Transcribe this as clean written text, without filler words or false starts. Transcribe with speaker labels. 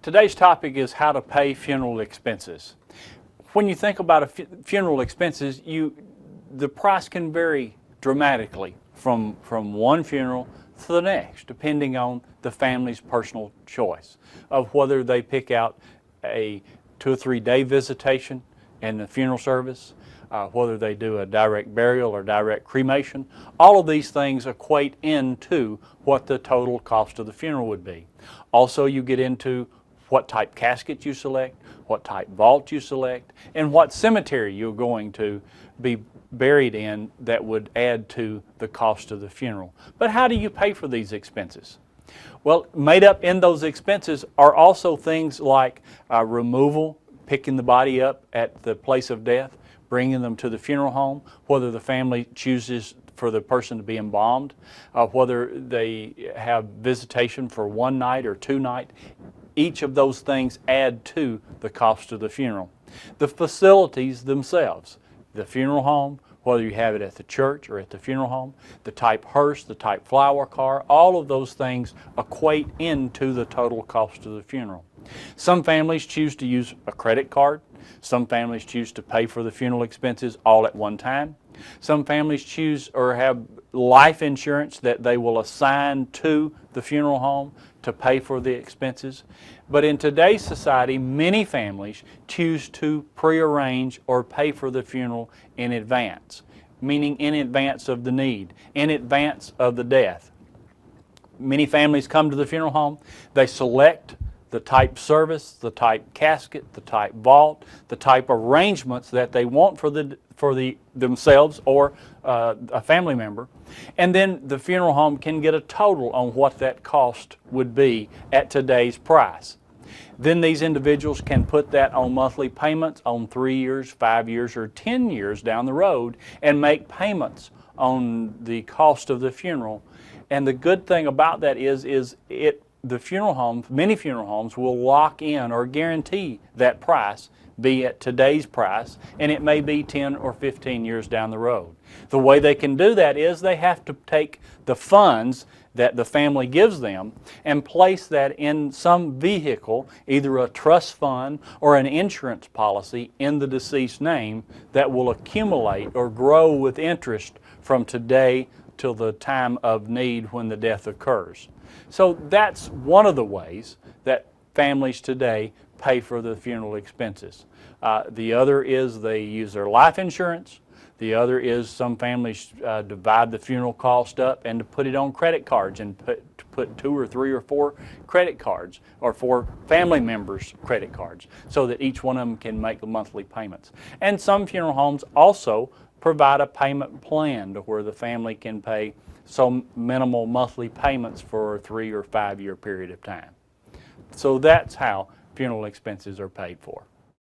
Speaker 1: Today's topic is how to pay funeral expenses. When you think about funeral expenses, the price can vary dramatically from one funeral to the next, depending on the family's personal choice of whether they pick out a 2 or 3 day visitation and the funeral service, whether they do a direct burial or direct cremation. All of these things equate into what the total cost of the funeral would be. Also, you get into what type casket you select, what type vault you select, and what cemetery you're going to be buried in that would add to the cost of the funeral. But how do you pay for these expenses? Well, made up in those expenses are also things like removal, picking the body up at the place of death, bringing them to the funeral home, whether the family chooses for the person to be embalmed, whether they have visitation for 1 night or 2 nights. Each of those things add to the cost of the funeral. The facilities themselves, the funeral home, whether you have it at the church or at the funeral home, the type hearse, the type flower car, all of those things equate into the total cost of the funeral. Some families choose to use a credit card. Some families choose to pay for the funeral expenses all at one time. Some families choose or have life insurance that they will assign to the funeral home to pay for the expenses. But in today's society, many families choose to prearrange or pay for the funeral in advance, meaning in advance of the need, in advance of the death. Many families come to the funeral home, they select the type service, the type casket, the type vault, the type arrangements that they want for themselves or a family member, and then the funeral home can get a total on what that cost would be at today's price. Then these individuals can put that on monthly payments on 3 years, 5 years, or 10 years down the road and make payments on the cost of the funeral. And the good thing about that is the funeral homes, many funeral homes will lock in or guarantee that price be at today's price, and it may be 10 or 15 years down the road. The way they can do that is they have to take the funds that the family gives them and place that in some vehicle, either a trust fund or an insurance policy in the deceased name that will accumulate or grow with interest from today till the time of need when the death occurs. So that's one of the ways that families today pay for the funeral expenses. The other is they use their life insurance. The other is some families divide the funeral cost up and to put it on credit cards and put 2 or 3 or 4 credit cards or 4 family members' credit cards so that each one of them can make the monthly payments. And some funeral homes also provide a payment plan to where the family can pay some minimal monthly payments for a 3 or 5 year period of time. So that's how funeral expenses are paid for.